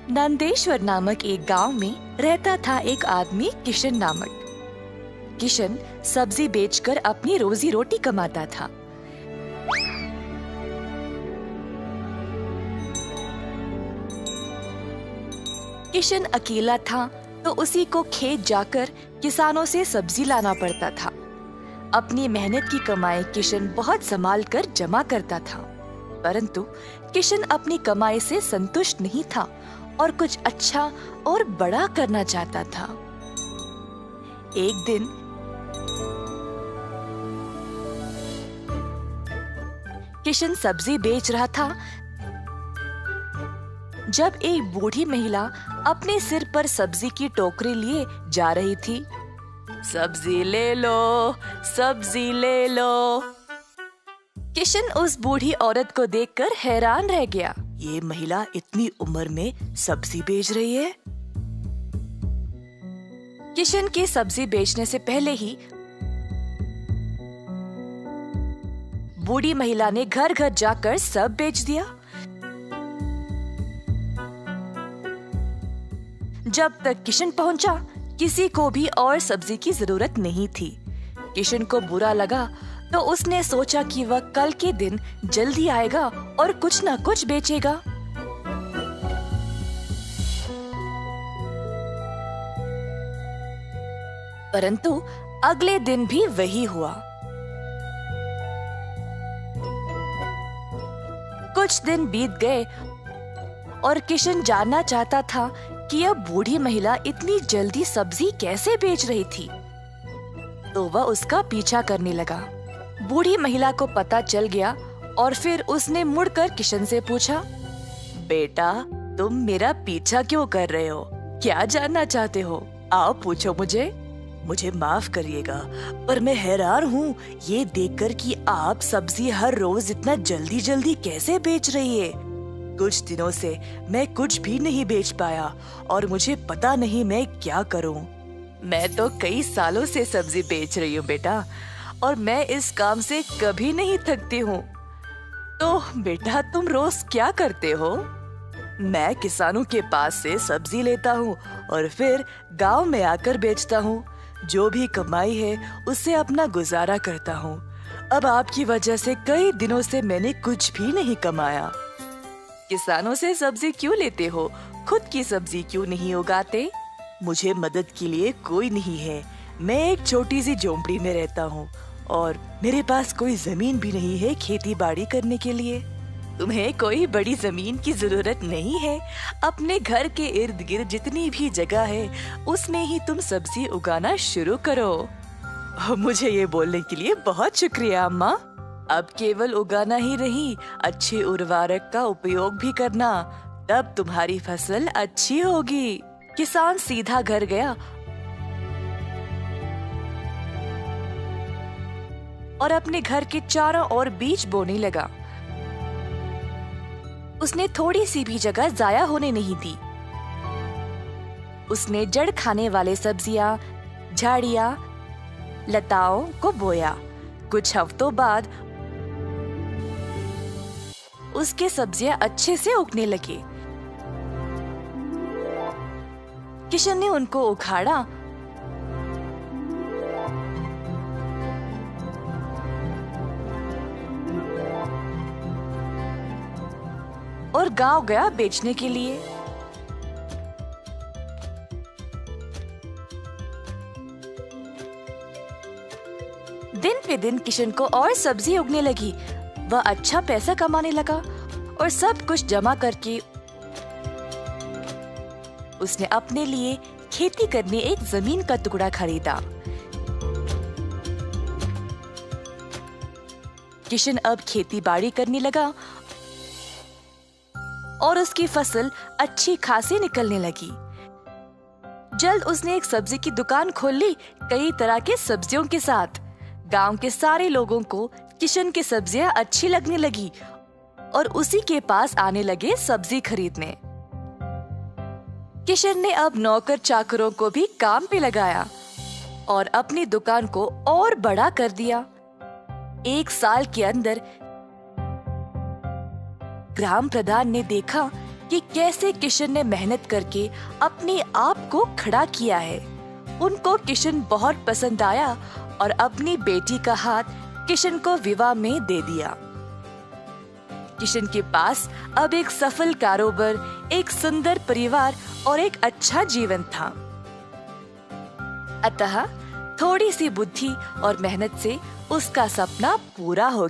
नंदेश्वर नामक एक गांव में रहता था एक आदमी किशन नामक। किशन सब्जी बेचकर अपनी रोजी रोटी कमाता था। किशन अकेला था तो उसी को खेत जाकर किसानों से सब्जी लाना पड़ता था। अपनी मेहनत की कमाई किशन बहुत संभाल कर जमा करता था, परंतु किशन अपनी कमाई से संतुष्ट नहीं था और कुछ अच्छा और बड़ा करना चाहता था। एक दिन किशन सब्जी बेच रहा था जब एक बूढ़ी महिला अपने सिर पर सब्जी की टोकरी लिए जा रही थी। सब्जी ले लो, सब्जी ले लो। किशन उस बूढ़ी औरत को देखकर हैरान रह गया। ये महिला इतनी उम्र में सब्जी बेच रही है। किशन के सब्जी बेचने से पहले ही बूढ़ी महिला ने घर घर जाकर सब बेच दिया। जब तक किशन पहुंचा, किसी को भी और सब्जी की जरूरत नहीं थी। किशन को बुरा लगा तो उसने सोचा कि वह कल के दिन जल्दी आएगा और कुछ न कुछ बेचेगा। परंतु अगले दिन भी वही हुआ। कुछ दिन बीत गए और किशन जानना चाहता था कि यह बूढ़ी महिला इतनी जल्दी सब्जी कैसे बेच रही थी, तो वह उसका पीछा करने लगा। बूढ़ी महिला को पता चल गया और फिर उसने मुड़कर किशन से पूछा, बेटा, तुम मेरा पीछा क्यों कर रहे हो? क्या जानना चाहते हो? आओ पूछो मुझे। मुझे माफ करिएगा, पर मैं हैरान हूँ ये देखकर कि आप सब्जी हर रोज इतना जल्दी जल्दी कैसे बेच रही है। कुछ दिनों से मैं कुछ भी नहीं बेच पाया और मुझे पता नहीं मैं क्या करूं। मैं तो कई सालों से सब्जी बेच रही हूँ बेटा, और मैं इस काम से कभी नहीं थकती हूँ। तो बेटा, तुम रोज क्या करते हो? मैं किसानों के पास से सब्जी लेता हूँ और फिर गांव में आकर बेचता हूँ। जो भी कमाई है उससे अपना गुजारा करता हूँ। अब आपकी वजह से कई दिनों से मैंने कुछ भी नहीं कमाया। किसानों से सब्जी क्यों लेते हो? खुद की सब्जी क्यों नहीं उगाते? मुझे मदद के लिए कोई नहीं है। मैं एक छोटी सी झोंपड़ी में रहता हूँ और मेरे पास कोई जमीन भी नहीं है खेती बाड़ी करने के लिए। तुम्हें कोई बड़ी जमीन की जरूरत नहीं है। अपने घर के इर्द गिर्द जितनी भी जगह है उसमें ही तुम सब्जी उगाना शुरू करो। मुझे ये बोलने के लिए बहुत शुक्रिया अम्मा। अब केवल उगाना ही नहीं, अच्छे उर्वरक का उपयोग भी करना, तब तुम्हारी फसल अच्छी होगी। किसान सीधा घर गया और अपने घर के चारों ओर बीज बोने लगा। उसने थोड़ी सी भी जगह जाया होने नहीं दी। उसने जड़ खाने वाले सब्जियां, झाड़ियां, लताओं को बोया। कुछ हफ्तों बाद उसके सब्जियां अच्छे से उगने लगी। किशन ने उनको उखाड़ा और गांव गया बेचने के लिए। दिन पे दिन किशन को और सब्जी उगने लगी। वह अच्छा पैसा कमाने लगा और सब कुछ जमा करके उसने अपने लिए खेती करने एक जमीन का टुकड़ा खरीदा। किशन अब खेती बाड़ी करने लगा और उसकी फसल अच्छी खासी निकलने लगी। जल्द उसने एक सब्जी की दुकान खोल ली, कई तरह के सब्जियों के साथ। गांव के सारे लोगों को किशन की सब्जियां अच्छी लगने लगी और उसी के पास आने लगे सब्जी खरीदने। किशन ने अब नौकर चाकरों को भी काम पे लगाया और अपनी दुकान को और बड़ा कर दिया। एक साल के अंदर ग्राम प्रधान ने देखा कि कैसे किशन ने मेहनत करके अपने आप को खड़ा किया है। उनको किशन बहुत पसंद आया और अपनी बेटी का हाथ किशन को विवाह में दे दिया। किशन के पास अब एक सफल कारोबार, एक सुंदर परिवार और एक अच्छा जीवन था। अतः थोड़ी सी बुद्धि और मेहनत से उसका सपना पूरा हो